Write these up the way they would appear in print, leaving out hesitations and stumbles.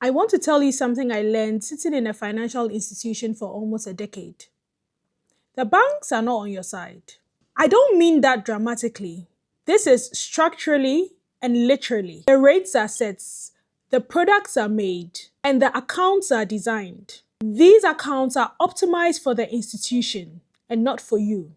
I want to tell you something I learned sitting in a financial institution for almost a decade. The banks are not on your side. I don't mean that dramatically. This is structurally and literally. The rates are set, the products are made, and the accounts are designed. These accounts are optimized for the institution and not for you.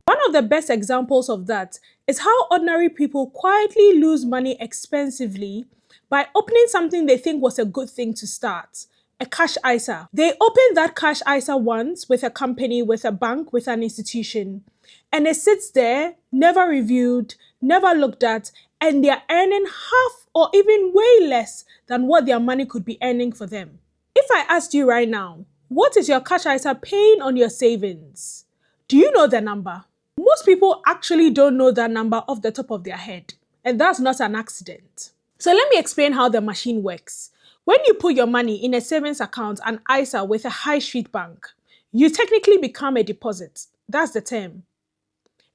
One of the best examples of that is how ordinary people quietly lose money expensively by opening something they think was a good thing to start, a cash ISA. They open that cash ISA once with a company, with a bank, with an institution, and it sits there, never reviewed, never looked at, and they're earning half or even way less than what their money could be earning for them. If I asked you right now, what is your cash ISA paying on your savings? Do you know the number? Most people actually don't know that number off the top of their head, and that's not an accident. So let me explain how the machine works. When you put your money in a savings account, an ISA with a high street bank, you technically become a deposit. That's the term.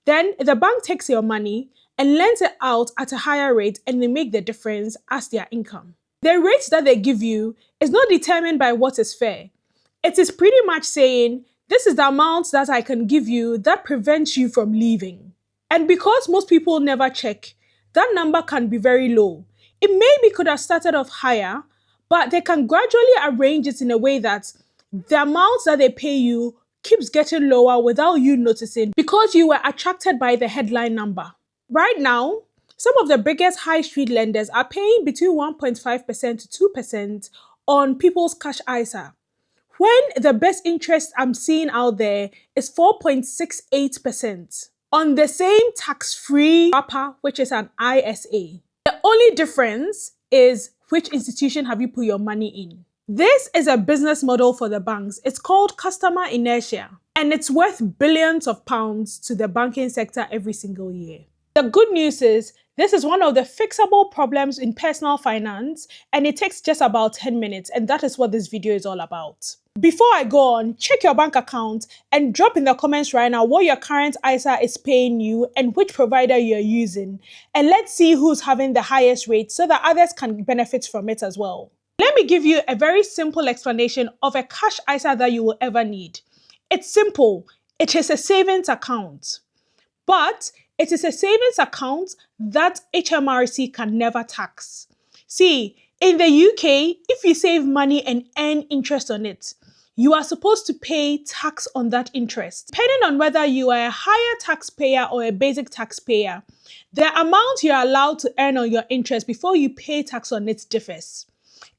Then the bank takes your money and lends it out at a higher rate, and they make the difference as their income. The rate that they give you is not determined by what is fair. It is pretty much saying, this is the amount that I can give you that prevents you from leaving. And because most people never check, that number can be very low. It maybe could have started off higher, but they can gradually arrange it in a way that the amount that they pay you keeps getting lower without you noticing because you were attracted by the headline number. Right now, some of the biggest high street lenders are paying between 1.5% to 2% on people's cash ISA, when the best interest I'm seeing out there is 4.68% on the same tax-free wrapper, which is an ISA. The only difference is which institution have you put your money in. This is a business model for the banks. It's called customer inertia, and it's worth billions of pounds to the banking sector every single year. The good news is, this is one of the fixable problems in personal finance, and it takes just about 10 minutes, and that is what this video is all about. Before I go on, check your bank account and drop in the comments right now what your current ISA is paying you and which provider you're using. And let's see who's having the highest rate so that others can benefit from it as well. Let me give you a very simple explanation of a cash ISA that you will ever need. It's simple. It is a savings account. But it is a savings account that HMRC can never tax. See, in the UK, if you save money and earn interest on it, you are supposed to pay tax on that interest. Depending on whether you are a higher taxpayer or a basic taxpayer, the amount you are allowed to earn on your interest before you pay tax on it differs.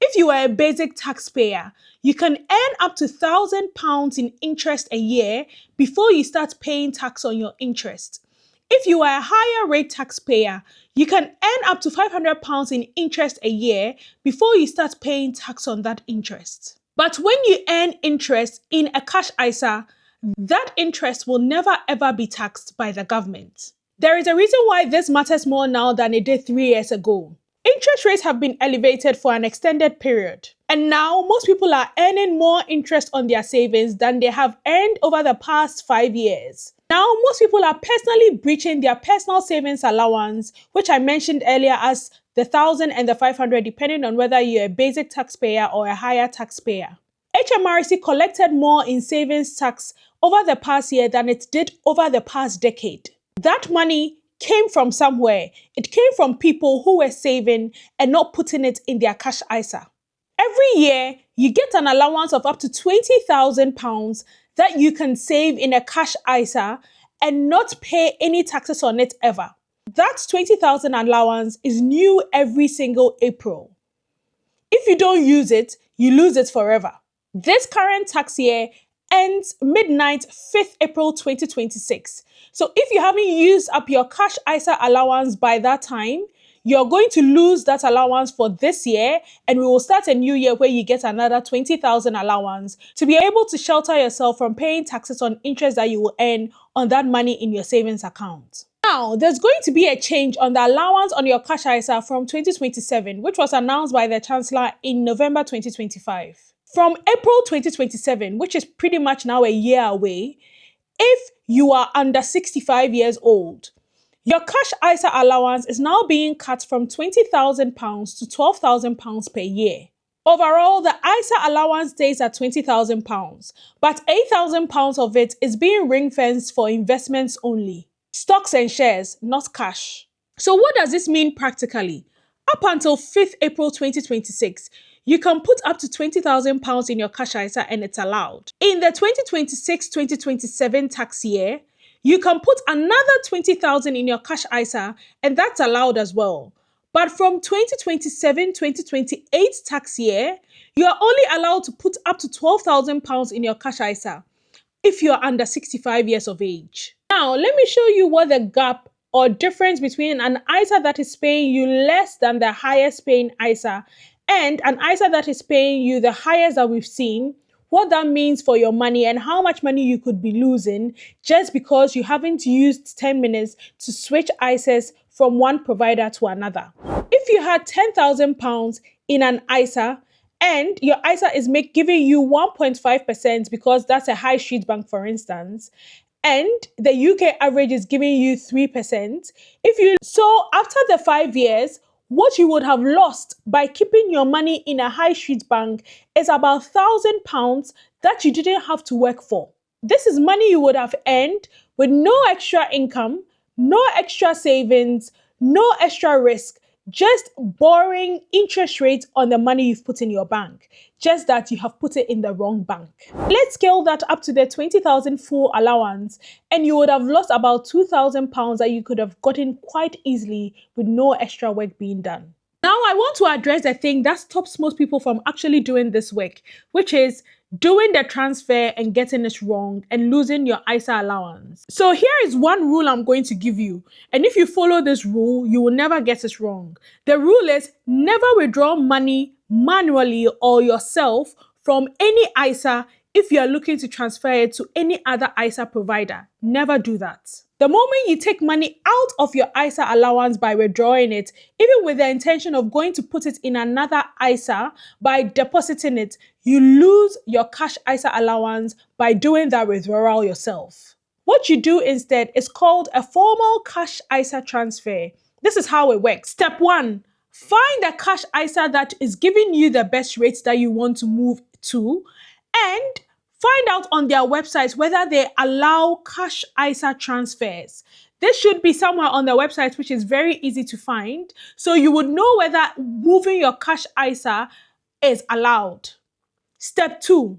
If you are a basic taxpayer, you can earn up to £1,000 in interest a year before you start paying tax on your interest. If you are a higher rate taxpayer, you can earn up to £500 in interest a year before you start paying tax on that interest. But when you earn interest in a cash ISA, that interest will never ever be taxed by the government. There is a reason why this matters more now than it did 3 years ago. Interest rates have been elevated for an extended period, and now most people are earning more interest on their savings than they have earned over the past 5 years. Now, most people are personally breaching their personal savings allowance, which I mentioned earlier as the 1,000 and the 500, depending on whether you're a basic taxpayer or a higher taxpayer. HMRC collected more in savings tax over the past year than it did over the past decade. That money came from somewhere. It came from people who were saving and not putting it in their cash ISA. Every year, you get an allowance of up to £20,000 that you can save in a cash ISA and not pay any taxes on it ever. That £20,000 allowance is new every single April. If you don't use it, you lose it forever. This current tax year ends midnight 5th April 2026. So if you haven't used up your cash ISA allowance by that time, you're going to lose that allowance for this year, and we will start a new year where you get another £20,000 allowance to be able to shelter yourself from paying taxes on interest that you will earn on that money in your savings account. Now, there's going to be a change on the allowance on your cash ISA from 2027, which was announced by the Chancellor in November 2025. From April 2027, which is pretty much now a year away, if you are under 65 years old, Your cash ISA allowance is now being cut from £20,000 to £12,000 per year. Overall, the ISA allowance stays at £20,000, but £8,000 of it is being ring-fenced for investments only. Stocks and shares, not cash. So what does this mean practically? Up until 5th April 2026, you can put up to £20,000 in your cash ISA and it's allowed. In the 2026-2027 tax year, you can put another £20,000 in your cash ISA and that's allowed as well. But from 2027-2028 tax year, you are only allowed to put up to £12,000 in your cash ISA if you are under 65 years of age. Now, let me show you what the gap or difference between an ISA that is paying you less than the highest paying ISA and an ISA that is paying you the highest that we've seen, what that means for your money and how much money you could be losing just because you haven't used 10 minutes to switch ISAs from one provider to another. If you had £10,000 in an ISA and your ISA is giving you 1.5% because that's a high street bank, for instance, and the UK average is giving you 3%. So after the 5 years, what you would have lost by keeping your money in a high street bank is about £1,000 that you didn't have to work for. This is money you would have earned with no extra income, no extra savings, no extra risk, just borrowing interest rates on the money you've put in your bank, just that you have put it in the wrong bank. Let's scale that up to the £20,000 full allowance and you would have lost about £2,000 that you could have gotten quite easily with no extra work being done. Now I want to address the thing that stops most people from actually doing this work, which is doing the transfer and getting it wrong and losing your ISA allowance. So here is one rule I'm going to give you. And if you follow this rule, you will never get it wrong. The rule is never withdraw money manually or yourself from any ISA if you are looking to transfer it to any other ISA provider. Never do that. The moment you take money out of your ISA allowance by withdrawing it, even with the intention of going to put it in another ISA by depositing it, you lose your cash ISA allowance by doing that withdrawal yourself. What you do instead is called a formal cash ISA transfer. This is how it works. Step 1, find a cash ISA that is giving you the best rates that you want to move to and find out on their website whether they allow cash ISA transfers. This should be somewhere on their website, which is very easy to find. So you would know whether moving your cash ISA is allowed. Step 2,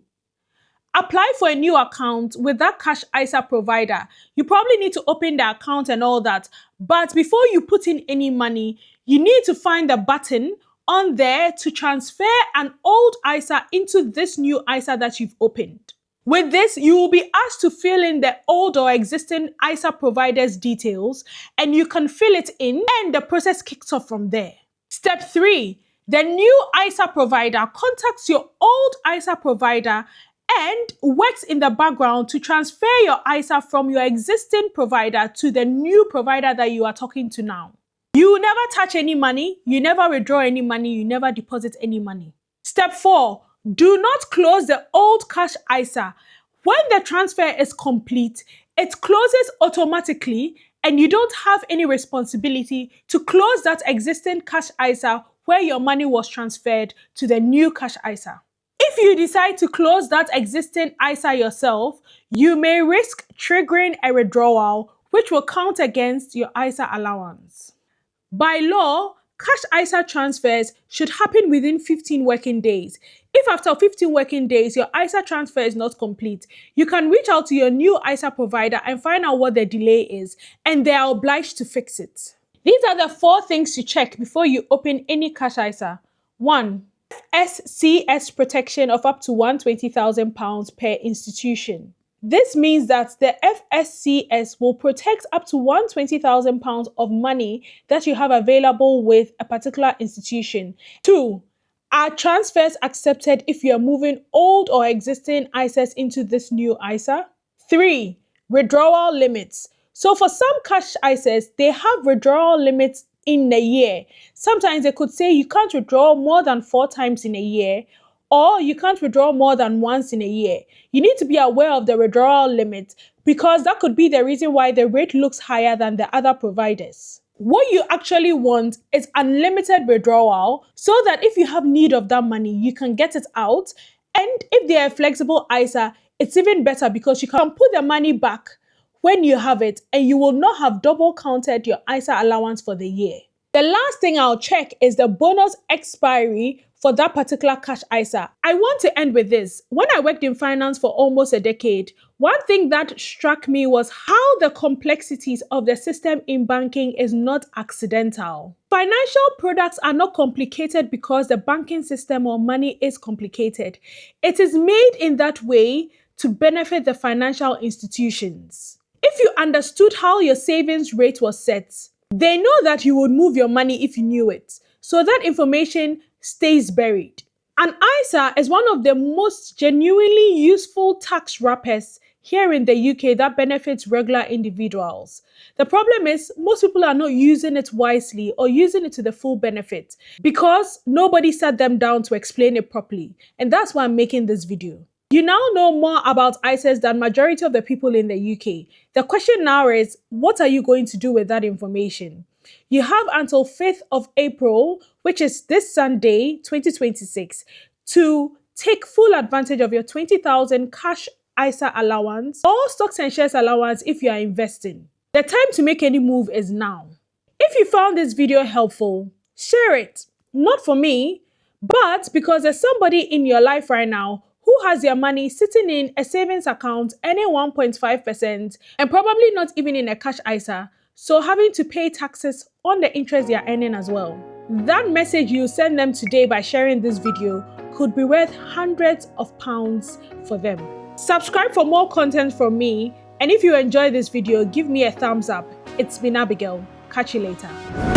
apply for a new account with that cash ISA provider. You probably need to open the account and all that. But before you put in any money, you need to find the button on there to transfer an old ISA into this new ISA that you've opened. With this, you will be asked to fill in the old or existing ISA provider's details and you can fill it in and the process kicks off from there. Step 3, the new ISA provider contacts your old ISA provider and works in the background to transfer your ISA from your existing provider to the new provider that you are talking to now. You never touch any money, you never withdraw any money, you never deposit any money. Step 4, do not close the old cash ISA. When the transfer is complete, it closes automatically and you don't have any responsibility to close that existing cash ISA where your money was transferred to the new cash ISA. If you decide to close that existing ISA yourself, you may risk triggering a withdrawal which will count against your ISA allowance. By law, cash ISA transfers should happen within 15 working days. If after 15 working days your ISA transfer is not complete, you can reach out to your new ISA provider and find out what the delay is, and they are obliged to fix it. These are the 4 things to check before you open any cash ISA. 1. FSCS Protection of up to £120,000 per institution. This means that the FSCS will protect up to £120,000 of money that you have available with a particular institution. 2. Are transfers accepted if you are moving old or existing ISAs into this new ISA? 3. Withdrawal limits. So for some cash ISAs, they have withdrawal limits in a year. Sometimes they could say you can't withdraw more than 4 times in a year, or you can't withdraw more than once in a year. You need to be aware of the withdrawal limit. because that could be the reason why the rate looks higher than the other providers. What you actually want is unlimited withdrawal so that if you have need of that money, you can get it out. And if they are a flexible ISA, it's even better because you can put the money back when you have it and you will not have double counted your ISA allowance for the year. The last thing I'll check is the bonus expiry for that particular cash ISA. I want to end with this. When I worked in finance for almost a decade, one thing that struck me was how the complexities of the system in banking is not accidental. Financial products are not complicated because the banking system or money is complicated. It is made in that way to benefit the financial institutions. If you understood how your savings rate was set, they know that you would move your money if you knew it. So that information stays buried. An ISA is one of the most genuinely useful tax wrappers here in the UK that benefits regular individuals. The problem is most people are not using it wisely or using it to the full benefit because nobody sat them down to explain it properly. And that's why I'm making this video. You now know more about ISAs than majority of the people in the UK. The question now is, what are you going to do with that information? You have until 5th of April, which is this Sunday, 2026, to take full advantage of your 20,000 cash ISA allowance or stocks and shares allowance if you are investing. The time to make any move is now. If you found this video helpful, share it. Not for me, but because there's somebody in your life right now who has their money sitting in a savings account earning 1.5% and probably not even in a cash ISA, so having to pay taxes on the interest they are earning as well. That message you send them today by sharing this video could be worth hundreds of pounds for them. Subscribe for more content from me, and if you enjoyed this video, give me a thumbs up. It's been Abigail. Catch you later.